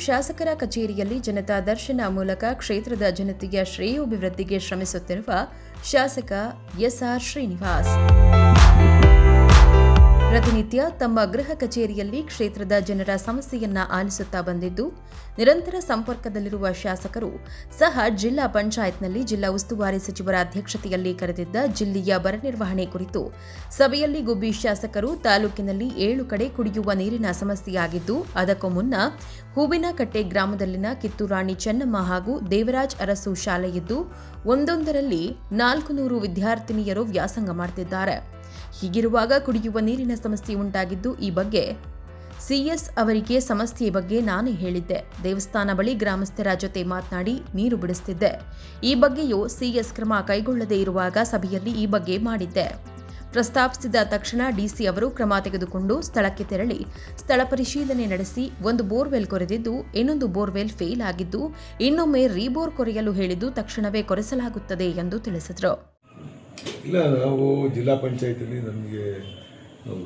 ಶಾಸಕರ ಕಚೇರಿಯಲ್ಲಿ ಜನತಾ ದರ್ಶನ ಮೂಲಕ ಕ್ಷೇತ್ರದ ಜನತೆಯ ಶ್ರೇಯೋಭಿವೃದ್ಧಿಗೆ ಶ್ರಮಿಸುತ್ತಿರುವ ಶಾಸಕ ಎಸ್ಆರ್ ಶ್ರೀನಿವಾಸ್ ಪ್ರತಿನಿತ್ಯ ತಮ್ಮ ಗೃಹ ಕಚೇರಿಯಲ್ಲಿ ಕ್ಷೇತ್ರದ ಜನರ ಸಮಸ್ಯೆಯನ್ನ ಆಲಿಸುತ್ತಾ ಬಂದಿದ್ದು ನಿರಂತರ ಸಂಪರ್ಕದಲ್ಲಿರುವ ಶಾಸಕರು ಸಹ ಜಿಲ್ಲಾ ಪಂಚಾಯತ್ನಲ್ಲಿ ಜಿಲ್ಲಾ ಉಸ್ತುವಾರಿ ಸಚಿವರ ಅಧ್ಯಕ್ಷತೆಯಲ್ಲಿ ಕರೆದಿದ್ದ ಜಿಲ್ಲೆಯ ಬರ ನಿರ್ವಹಣೆ ಕುರಿತು ಸಭೆಯಲ್ಲಿ ಗುಬ್ಬಿ ಶಾಸಕರು ತಾಲೂಕಿನಲ್ಲಿ 7 ಕಡೆ ಕುಡಿಯುವ ನೀರಿನ ಸಮಸ್ಯೆಯಾಗಿದ್ದು ಅದಕ್ಕೂ ಮುನ್ನ ಹೂವಿನಕಟ್ಟೆ ಗ್ರಾಮದಲ್ಲಿನ ಕಿತ್ತೂರಾಣಿ ಚೆನ್ನಮ್ಮ ಹಾಗೂ ದೇವರಾಜ್ ಅರಸು ಶಾಲೆಯಿದ್ದು ಒಂದೊಂದರಲ್ಲಿ 400 ವಿದ್ಯಾರ್ಥಿನಿಯರು ವ್ಯಾಸಂಗ ಮಾಡುತ್ತಿದ್ದಾರೆ. ಹೀಗಿರುವಾಗ ಕುಡಿಯುವ ನೀರಿನ ಸಮಸ್ಯೆ ಉಂಟಾಗಿದ್ದು ಈ ಬಗ್ಗೆ ಸಿಎಸ್ ಅವರಿಗೆ ಸಮಸ್ಯೆ ಬಗ್ಗೆ ನಾನೇ ಹೇಳಿದ್ದೆ. ದೇವಸ್ಥಾನ ಬಳಿ ಗ್ರಾಮಸ್ಥರ ಜೊತೆ ಮಾತನಾಡಿ ನೀರು ಬಿಡಿಸುತ್ತಿದ್ದೆ. ಈ ಬಗ್ಗೆಯೂ ಸಿಎಸ್ ಕ್ರಮ ಕೈಗೊಳ್ಳದೇ ಇರುವಾಗ ಸಭೆಯಲ್ಲಿ ಈ ಬಗ್ಗೆ ಮಾಡಿದ್ದೆ. ಪ್ರಸ್ತಾಪಿಸಿದ ತಕ್ಷಣ ಡಿಸಿ ಅವರು ಕ್ರಮ ತೆಗೆದುಕೊಂಡು ಸ್ಥಳಕ್ಕೆ ತೆರಳಿ ಸ್ಥಳ ಪರಿಶೀಲನೆ ನಡೆಸಿ ಒಂದು ಬೋರ್ವೆಲ್ ಕೊರೆದಿದ್ದು ಇನ್ನೊಂದು ಬೋರ್ವೆಲ್ ಫೇಲ್ ಆಗಿದ್ದು ಇನ್ನೊಮ್ಮೆ ರೀಬೋರ್ ಕೊರೆಯಲು ಹೇಳಿದ್ದು ತಕ್ಷಣವೇ ಕೊರೆಸಲಾಗುತ್ತದೆ ಎಂದು ತಿಳಿಸಿದರು. ಇಲ್ಲ, ನಾವು ಜಿಲ್ಲಾ ಪಂಚಾಯತಲ್ಲಿ ನಮಗೆ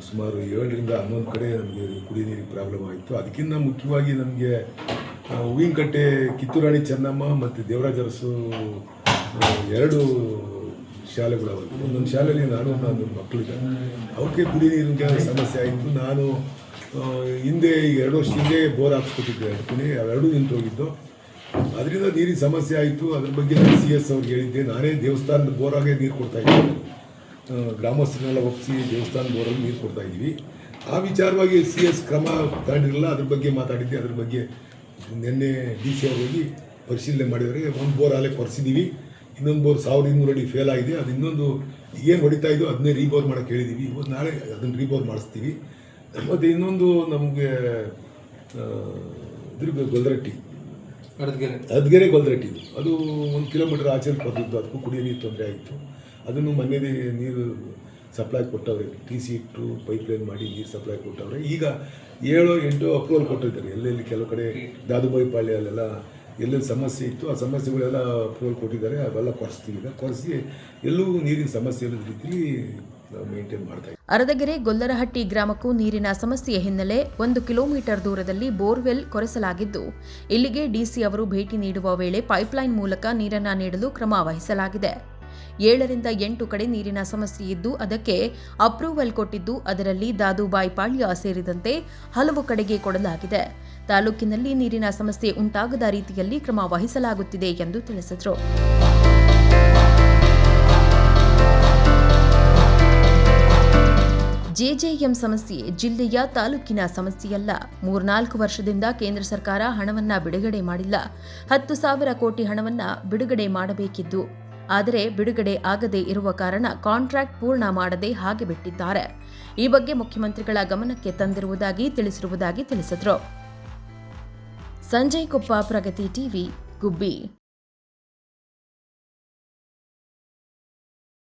ಸುಮಾರು 7ರಿಂದ 11 ಕಡೆ ನಮಗೆ ಕುಡಿಯ ನೀರಿಗೆ ಪ್ರಾಬ್ಲಮ್ ಆಯಿತು. ಅದಕ್ಕಿಂತ ಮುಖ್ಯವಾಗಿ ನಮಗೆ ಹೂವಿನಕಟ್ಟೆ ಕಿತ್ತೂರಾಣಿ ಚೆನ್ನಮ್ಮ ಮತ್ತು ದೇವರಾಜ ಅರಸು 2 ಶಾಲೆಗಳು. ಒಂದೊಂದು ಶಾಲೆಯಲ್ಲಿ ನಾನು ಮಕ್ಕಳಿಗೆ ಅವಕ್ಕೆ ಕುಡಿಯ ನೀರಿನ ಸಮಸ್ಯೆ ಆಯಿತು. ನಾನು ಹಿಂದೆ 2 ವರ್ಷ ಹಿಂದೆ ಬೋರ್ ಹಾಕ್ಸ್ಕೊಟ್ಟಿದ್ದೆ, ಅವೆರಡೂ ನಿಂತೋಗಿದ್ದು. ಅದರಿಂದ ನೀರಿನ ಸಮಸ್ಯೆ ಆಯಿತು. ಅದ್ರ ಬಗ್ಗೆ ನಾನು ಸಿಎಸ್ ಅವ್ರಿಗೆ ಹೇಳಿದ್ದೆ. ನಾನೇ ದೇವಸ್ಥಾನದ ಬೋರಾಗೆ ನೀರು ಕೊಡ್ತಾಯಿದ್ದೀನಿ, ಗ್ರಾಮಸ್ಥರನ್ನೆಲ್ಲ ಒಪ್ಪಿಸಿ ದೇವಸ್ಥಾನದ ಬೋರಲ್ಲಿ ನೀರು ಕೊಡ್ತಾಯಿದ್ದೀವಿ. ಆ ವಿಚಾರವಾಗಿ ಸಿಎಸ್ ಕ್ರಮ ತಗೊಂಡಿರಲಿಲ್ಲ, ಅದ್ರ ಬಗ್ಗೆ ಮಾತಾಡಿದ್ದೆ. ಅದ್ರ ಬಗ್ಗೆ ನಿನ್ನೆ DC ಅವ್ರು ಹೋಗಿ ಪರಿಶೀಲನೆ ಮಾಡಿದರೆ ಒಂದು ಬೋರ್ ಅಲ್ಲೇ ಕೊರೆಸಿದ್ದೀವಿ, ಇನ್ನೊಂದು ಬೋರ್ 1200 ಅಡಿ ಫೇಲ್ ಆಗಿದೆ. ಅದು ಇನ್ನೊಂದು ಏನು ಹೊಡಿತಾ ಇದ್ದೋ ಅದನ್ನೇ ರೀಬೋರ್ ಮಾಡೋಕ್ಕೆ ಹೇಳಿದ್ದೀವಿ. ಇವತ್ತು ನಾಳೆ ಅದನ್ನು ರೀಬೋರ್ ಮಾಡಿಸ್ತೀವಿ. ಮತ್ತು ಇನ್ನೊಂದು ನಮಗೆ ಗೊಲ್ದರಟ್ಟಿ ಅದ್ಗೆರೆ ಗೊಲ್ದರಟ್ಟಿ, ಅದು 1 ಕಿಲೋಮೀಟರ್ ಆಚೆ ಬರ್ತಿದ್ದು. ಅದಕ್ಕೂ ಕುಡಿಯೋ ನೀರು ತೊಂದರೆ ಆಯಿತು. ಅದನ್ನು ಮೊನ್ನೆ ನೀರು ಸಪ್ಲೈ ಕೊಟ್ಟವ್ರೆ, TC ಇಟ್ಟು ಪೈಪ್ಲೈನ್ ಮಾಡಿ ನೀರು ಸಪ್ಲೈ ಕೊಟ್ಟವ್ರೆ. ಈಗ 7-8 ಅಪ್ರೂವಲ್ ಕೊಟ್ಟಿದ್ದಾರೆ. ಎಲ್ಲೆಲ್ಲಿ ಕೆಲವು ಕಡೆ ದಾದುಬಾಯಿ ಪಾಳ್ಯಲ್ಲೆಲ್ಲ ಎಲ್ಲೆಲ್ಲಿ ಸಮಸ್ಯೆ ಇತ್ತು ಆ ಸಮಸ್ಯೆಗಳೆಲ್ಲ ಅಪ್ರೂವಲ್ ಕೊಟ್ಟಿದ್ದಾರೆ. ಅವೆಲ್ಲ ಕೊರೆಸ್ತೀವಿ. ಈಗ ಕೊರೆಸಿ ಎಲ್ಲೂ ನೀರಿನ ಸಮಸ್ಯೆ ಇರೋದ ರೀತಿಯಲ್ಲಿ ನಾವು ಮೇಂಟೈನ್ ಮಾಡ್ತಾ ಇದ್ದೀವಿ. ಅರದಗೆರೆ ಗೊಲ್ಲರಹಟ್ಟಿ ಗ್ರಾಮಕ್ಕೂ ನೀರಿನ ಸಮಸ್ಯೆಯ ಹಿನ್ನೆಲೆ 1 ಕಿಲೋಮೀಟರ್ ದೂರದಲ್ಲಿ ಬೋರ್ವೆಲ್ ಕೊರೆಸಲಾಗಿದ್ದು ಇಲ್ಲಿಗೆ DC ಅವರು ಭೇಟಿ ನೀಡುವ ವೇಳೆ ಪೈಪ್ಲೈನ್ ಮೂಲಕ ನೀರನ್ನು ನೀಡಲು ಕ್ರಮ ವಹಿಸಲಾಗಿದೆ. 7ರಿಂದ 8 ಕಡೆ ನೀರಿನ ಸಮಸ್ಯೆ ಇದ್ದು ಅದಕ್ಕೆ ಅಪ್ರೂವಲ್ ಕೊಟ್ಟಿದ್ದು ಅದರಲ್ಲಿ ದಾದುಬಾಯಿ ಪಾಳ್ಯ ಸೇರಿದಂತೆ ಹಲವು ಕಡೆಗೆ ಕೊಡಲಾಗಿದೆ. ತಾಲೂಕಿನಲ್ಲಿ ನೀರಿನ ಸಮಸ್ಯೆ ಉಂಟಾಗದ ರೀತಿಯಲ್ಲಿ ಕ್ರಮ ವಹಿಸಲಾಗುತ್ತಿದೆ ಎಂದು ತಿಳಿಸಿದರು. ಜೆಜೆಎಂ ಸಮಸ್ಯೆ ಜಿಲ್ಲೆಯ ತಾಲೂಕಿನ ಸಮಸ್ಯೆಯಲ್ಲ. 3-4 ವರ್ಷದಿಂದ ಕೇಂದ್ರ ಸರ್ಕಾರ ಹಣವನ್ನ ಬಿಡುಗಡೆ ಮಾಡಿಲ್ಲ. 10,000 ಕೋಟಿ ಹಣವನ್ನ ಬಿಡುಗಡೆ ಮಾಡಬೇಕಿದ್ದು, ಆದರೆ ಬಿಡುಗಡೆ ಆಗದೇ ಇರುವ ಕಾರಣ ಕಾಂಟ್ರಾಕ್ಟ್ ಪೂರ್ಣ ಮಾಡದೆ ಹಾಗೆ ಬಿಟ್ಟಿದ್ದಾರೆ. ಈ ಬಗ್ಗೆ ಮುಖ್ಯಮಂತ್ರಿಗಳ ಗಮನಕ್ಕೆ ತಂದಿರುವುದಾಗಿ ತಿಳಿಸಿದರು. ಸಂಜಯ್ ಕೊಪ್ಪ, ಪ್ರಗತಿ ಟಿವಿ, ಗುಬ್ಬಿ.